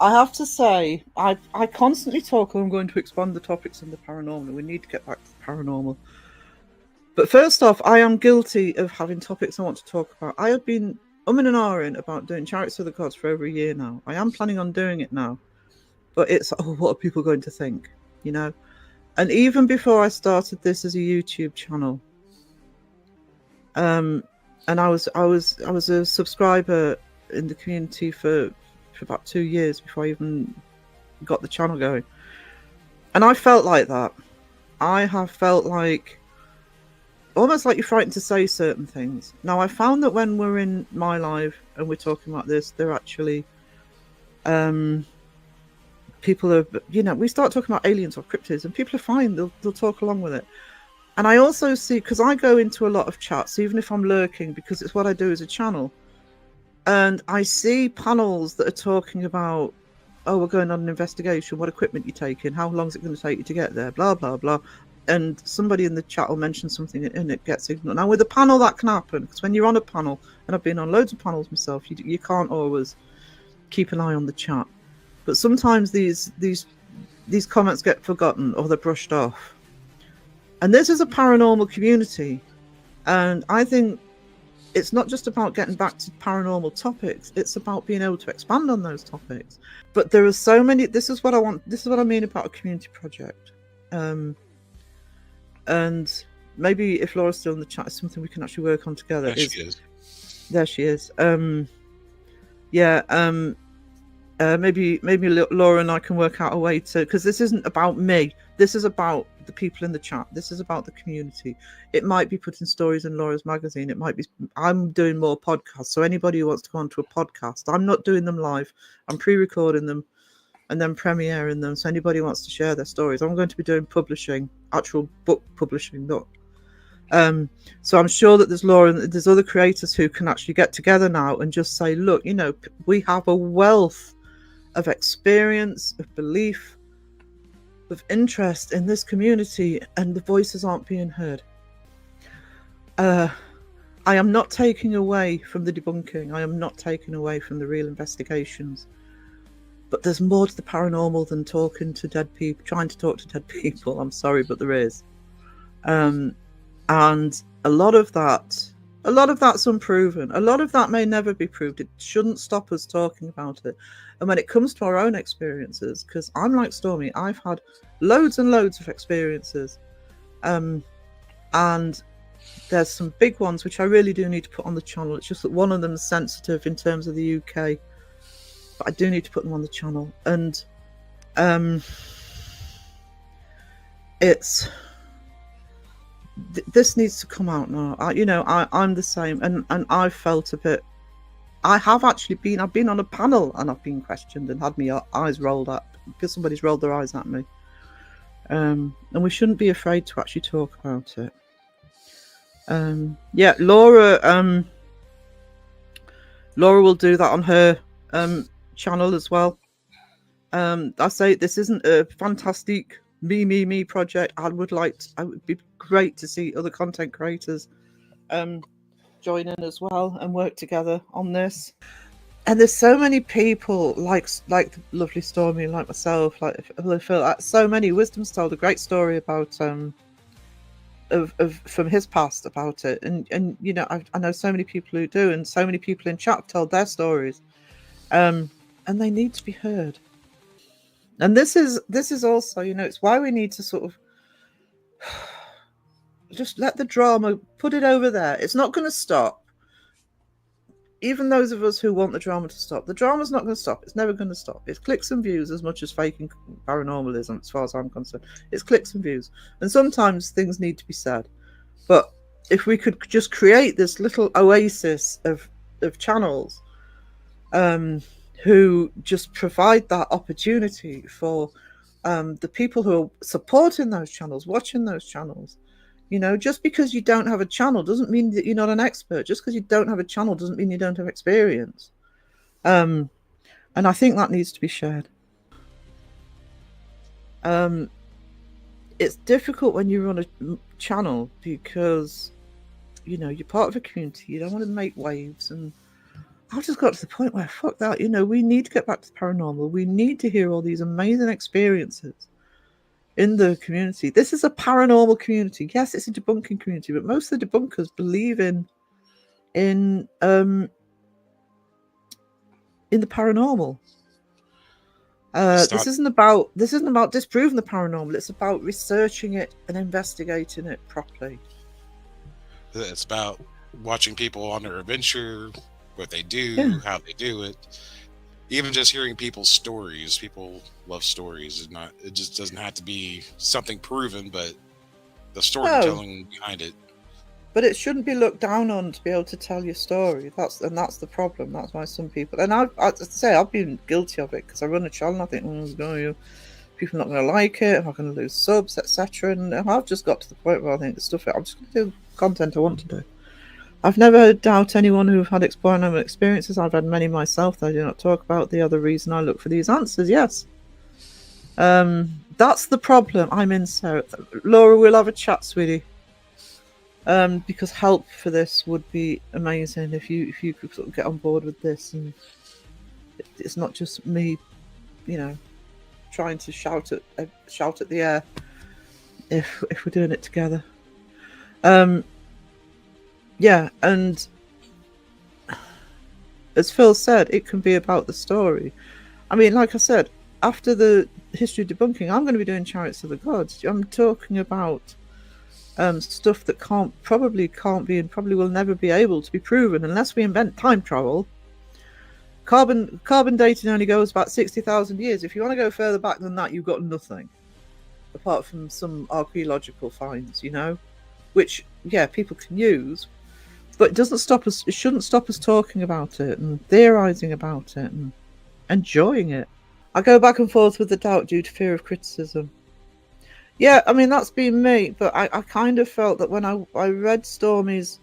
I have to say, I constantly talk. I'm going to expand the topics in the paranormal. We need to get back to the paranormal. But first off, I am guilty of having topics I want to talk about. I have been and ahhing about doing Chariots of the Gods for over a year now. I am planning on doing it now, but it's, oh, what are people going to think? You know. And even before I started this as a YouTube channel, um, and I was a subscriber in the community for about 2 years before I even got the channel going, and I felt like that. I have felt like almost like you're frightened to say certain things. Now, I found that when we're in my live and we're talking about this, they're actually um, people are, we start talking about aliens or cryptids, and people are fine. They'll talk along with it. And I also see, because I go into a lot of chats, even if I'm lurking, because it's what I do as a channel, and I see panels that are talking about, oh, we're going on an investigation, what equipment you're taking, how long is it going to take you to get there, blah, blah, blah. And somebody in the chat will mention something and it gets ignored. Now, with a panel, that can happen, because when you're on a panel, and I've been on loads of panels myself, you can't always keep an eye on the chat. But sometimes these comments get forgotten or they're brushed off. And this is a paranormal community. And I think it's not just about getting back to paranormal topics, it's about being able to expand on those topics. But there are so many, this is what I mean about a community project. And maybe if Laura's still in the chat, it's something we can actually work on together. There she is. There she is. Maybe Laura and I can work out a way to, because this isn't about me. This is about the people in the chat. This is about the community. It might be putting stories in Laura's magazine. It might be, I'm doing more podcasts. So anybody who wants to go onto a podcast, I'm not doing them live. I'm pre-recording them and then premiering them. So anybody who wants to share their stories, I'm going to be doing publishing, actual book publishing, not. So I'm sure that there's Laura and there's other creators who can actually get together now and just say, look, we have a wealth of experience, of belief, of interest in this community, and the voices aren't being heard. I am not taking away from the debunking. I am not taking away from the real investigations. But there's more to the paranormal than talking to dead people, trying to talk to dead people. I'm sorry, but there is. And a lot of that's unproven. A lot of that may never be proved. It shouldn't stop us talking about it. And when it comes to our own experiences, because I'm like Stormy, I've had loads and loads of experiences. And there's some big ones which I really do need to put on the channel. It's just that one of them is sensitive in terms of the UK. But I do need to put them on the channel. And this needs to come out now. I'm the same, and I've felt a bit. I've been on a panel and I've been questioned and had my eyes rolled up because somebody's rolled their eyes at me. And we shouldn't be afraid to actually talk about it. Laura will do that on her channel as well. I say this isn't a fantastic me project. I would be great to see other content creators join in as well and work together on this. And there's so many people like the lovely Stormy, like myself, like Phil. So many. Wisdom's told a great story about from his past about it, and I know so many people who do, and so many people in chat have told their stories, and they need to be heard. And this is also, it's why we need to sort of just let the drama, put it over there. It's not going to stop. Even those of us who want the drama to stop, the drama's not going to stop. It's never going to stop. It's clicks and views as much as faking paranormalism, as far as I'm concerned. It's clicks and views. And sometimes things need to be said. But if we could just create this little oasis of channels who just provide that opportunity for the people who are supporting those channels, watching those channels. Just because you don't have a channel doesn't mean that you're not an expert. Just because you don't have a channel doesn't mean you don't have experience. And I think that needs to be shared. It's difficult when you run a channel because, you're part of a community. You don't want to make waves and I've just got to the point where, fuck that, we need to get back to the paranormal. We need to hear all these amazing experiences in the community. This is a paranormal community. Yes, it's a debunking community, but most of the debunkers believe in the paranormal. This isn't about disproving the paranormal. It's about researching it and investigating it properly. It's about watching people on their adventure, what they do, Yeah. how they do it. Even just hearing people's stories. People love stories. It just doesn't have to be something proven, but the No, storytelling behind it. but it shouldn't be looked down on to be able to tell your story. That's the problem. That's why some people, and I've been guilty of it because I run a channel and I think, people are not going to like it. Am I going to lose subs, etc.? And I've just got to the point where I think I'm just going to do content I want to do. I've never doubt anyone who've had paranormal experiences. I've had many myself that I do not talk about. The other reason I look for these answers, yes. That's the problem I'm in, Sarah. Laura, we'll have a chat, sweetie. Because help for this would be amazing if you could sort of get on board with this, and it's not just me, trying to shout at the air. If we're doing it together, yeah, and as Phil said, it can be about the story. I mean, like I said, after the history of debunking, I'm going to be doing Chariots of the Gods. I'm talking about stuff that probably can't be and probably will never be able to be proven unless we invent time travel. Carbon dating only goes about 60,000 years. If you want to go further back than that, you've got nothing apart from some archaeological finds, which people can use, but it shouldn't stop us talking about it and theorizing about it and enjoying it. I go back and forth with the doubt due to fear of criticism. Yeah, I mean, that's been me, but I kind of felt that when I read Stormy's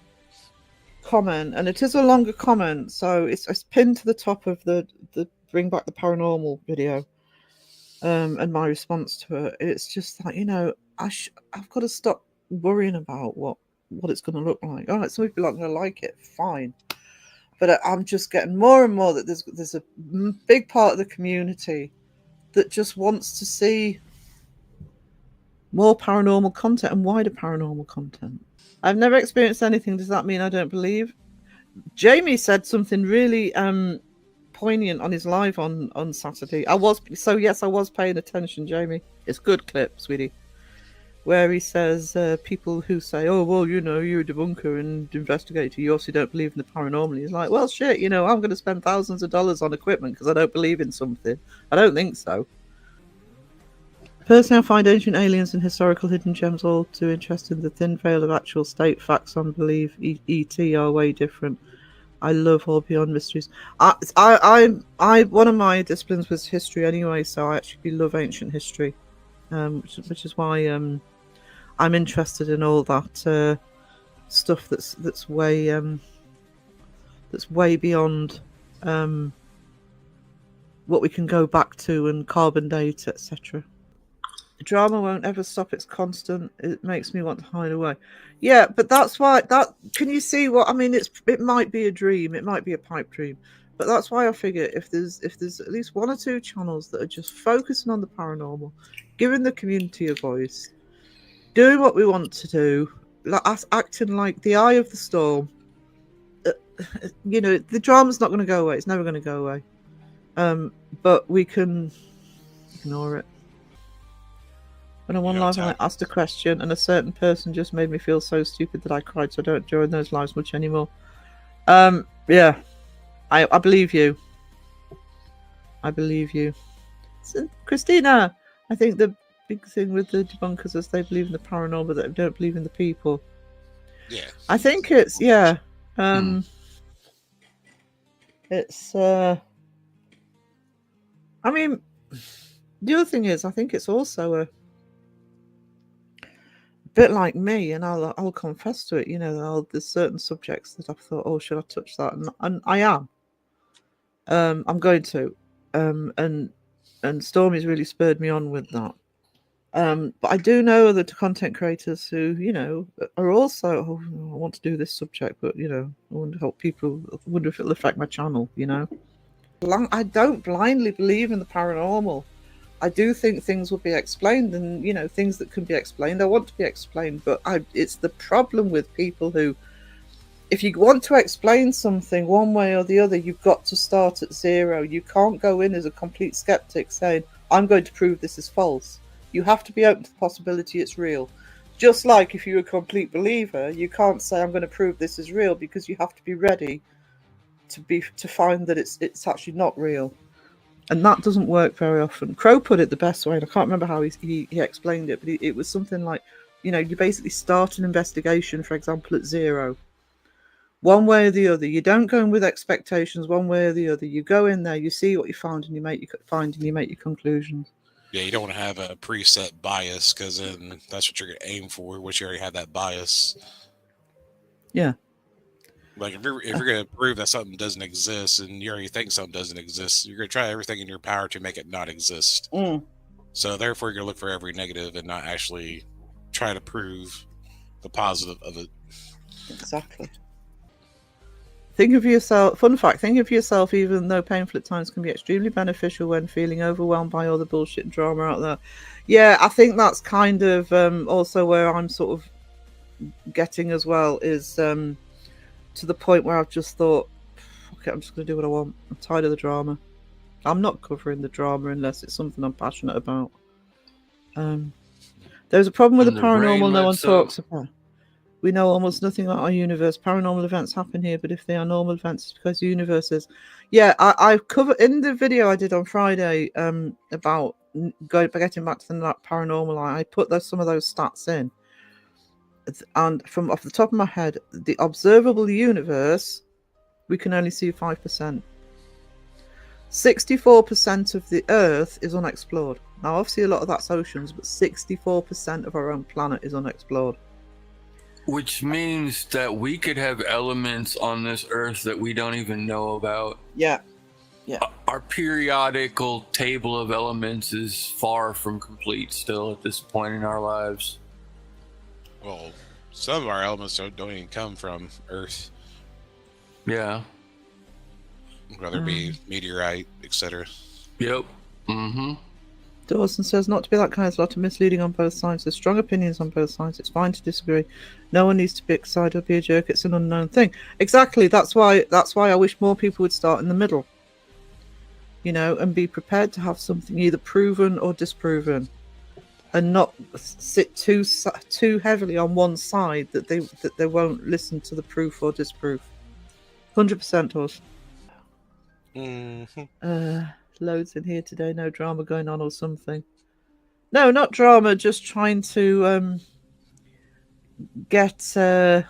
comment, and it is a longer comment, so it's pinned to the top of the Bring Back the Paranormal video, and my response to it. It's just like, I've got to stop worrying about what it's going to look like. All right, some people aren't going to like it, fine. But I'm just getting more and more that there's a big part of the community that just wants to see more paranormal content and wider paranormal content. I've never experienced anything. Does that mean I don't believe? Jamie said something really poignant on his live on Saturday. I was paying attention, Jamie. It's good clip, sweetie. Where he says people who say, "Oh well, you're a debunker and investigator. You obviously don't believe in the paranormal." He's like, "Well, shit. I'm going to spend thousands of dollars on equipment because I don't believe in something. I don't think so." Personally, I find ancient aliens and historical hidden gems all too interesting. The thin veil of actual state facts on belief ET are way different. I love all beyond mysteries. One of my disciplines was history anyway, so I actually love ancient history, which is why I'm interested in all that stuff that's way beyond what we can go back to and carbon date, etc. Drama won't ever stop. It's constant. It makes me want to hide away. Yeah, but that's why can you see what I mean? It might be a dream. It might be a pipe dream. But that's why I figure if there's at least one or two channels that are just focusing on the paranormal, giving the community a voice, doing what we want to do, like us acting like the eye of the storm. The drama's not going to go away. It's never going to go away. But we can ignore it. When I won live, I asked a question, and a certain person just made me feel so stupid that I cried. So I don't join those lives much anymore. Yeah, I believe you. I believe you, so, Christina. I think the big thing with the debunkers is they believe in the paranormal, but they don't believe in the people. Yeah, I think it's it's. I mean, the other thing is, I think it's also a bit like me, and I'll confess to it. There's certain subjects that I've thought, oh, should I touch that? And I am. I'm going to. And Stormy's really spurred me on with that. But I do know other content creators who, are also, oh, I want to do this subject, but I want to help people. I wonder if it'll affect my channel. I don't blindly believe in the paranormal. I do think things will be explained, and things that can be explained, I want to be explained. But it's the problem with people who, if you want to explain something one way or the other, you've got to start at zero. You can't go in as a complete skeptic saying, I'm going to prove this is false. You have to be open to the possibility it's real. Just like if you're a complete believer, you can't say, I'm going to prove this is real, because you have to be ready to find that it's actually not real. And that doesn't work very often. Crow put it the best way, and I can't remember how he explained it, but it was something like, you basically start an investigation, for example, at zero. One way or the other. You don't go in with expectations one way or the other. You go in there, you see what you found, and you make your conclusions. Yeah, you don't want to have a preset bias, because then that's what you're going to aim for, which you already have that bias. Yeah. Like, if you're going to prove that something doesn't exist and you already think something doesn't exist, you're going to try everything in your power to make it not exist. So therefore, you're going to look for every negative and not actually try to prove the positive of it. Exactly. Think of yourself, fun fact, think of yourself, even though painful at times, can be extremely beneficial when feeling overwhelmed by all the bullshit and drama out there. Yeah, I think that's kind of also where I'm sort of getting as well, is to the point where I've just thought, okay, I'm just going to do what I want. I'm tired of the drama. I'm not covering the drama unless it's something I'm passionate about. There's a problem with the paranormal no one talks about. We know almost nothing about our universe. Paranormal events happen here, but if they are normal events, it's because the universe is. Yeah, I covered in the video I did on Friday about getting back to the paranormal. I put some of those stats in, and from off the top of my head, the observable universe, we can only see 5%. 64% of the Earth is unexplored. Now, obviously, a lot of that's oceans, but 64% of our own planet is unexplored. Which means that we could have elements on this Earth that we don't even know about. Yeah. Yeah. Our periodical table of elements is far from complete still at this point in our lives. Well, some of our elements don't even come from Earth. Yeah. Whether it be meteorite, etc. Yep. Mm-hmm. Dawson says, not to be that kind, there's a lot of misleading on both sides. There's strong opinions on both sides. It's fine to disagree. No one needs to be excited or be a jerk. It's an unknown thing. Exactly. That's why I wish more people would start in the middle. And be prepared to have something either proven or disproven, and not sit too heavily on one side that they won't listen to the proof or disproof. 100%, Dawson. Mm-hmm. Loads in here today, no drama going on or something. No, not drama, just trying to get started.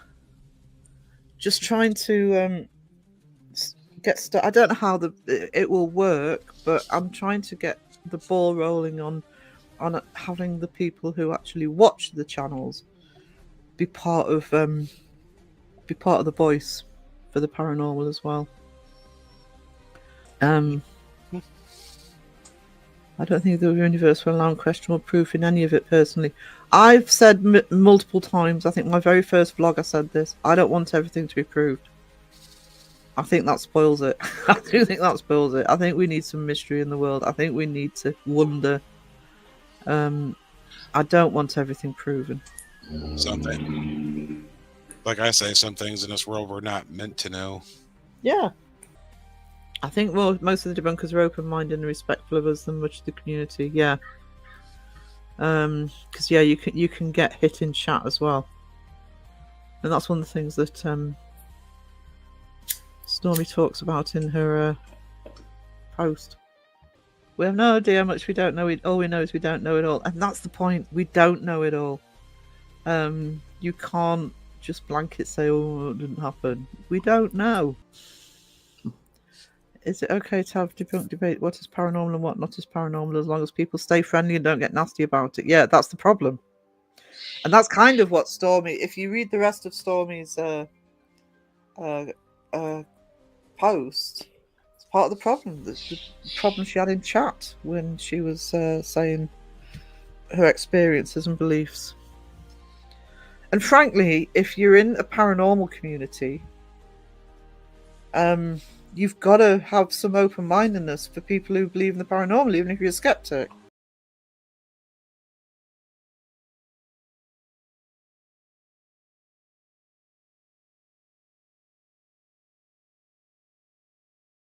I don't know how it will work, but I'm trying to get the ball rolling on having the people who actually watch the channels be part of the voice for the paranormal as well. I don't think the universe will allow unquestionable proof in any of it, personally. I've said multiple times, I think my very first vlog I said this, I don't want everything to be proved. I think that spoils it. I do think that spoils it. I think we need some mystery in the world. I think we need to wonder. I don't want everything proven. Something. Like I say, some things in this world we're not meant to know. Yeah. I think most of the debunkers are open-minded and respectful of us and much of the community. Yeah. Because you can get hit in chat as well, and that's one of the things that Stormy talks about in her post. We have no idea how much we don't know. All we know is we don't know it all, and that's the point. We don't know it all. You can't just blanket say, "Oh, it didn't happen." We don't know. Is it okay to have debunked debate what is paranormal and what not is paranormal, as long as people stay friendly and don't get nasty about it? Yeah, that's the problem. And that's kind of what Stormy, if you read the rest of Stormy's post, it's part of the problem. The problem she had in chat when she was saying her experiences and beliefs. And frankly, if you're in a paranormal community, you've got to have some open-mindedness for people who believe in the paranormal, even if you're a skeptic.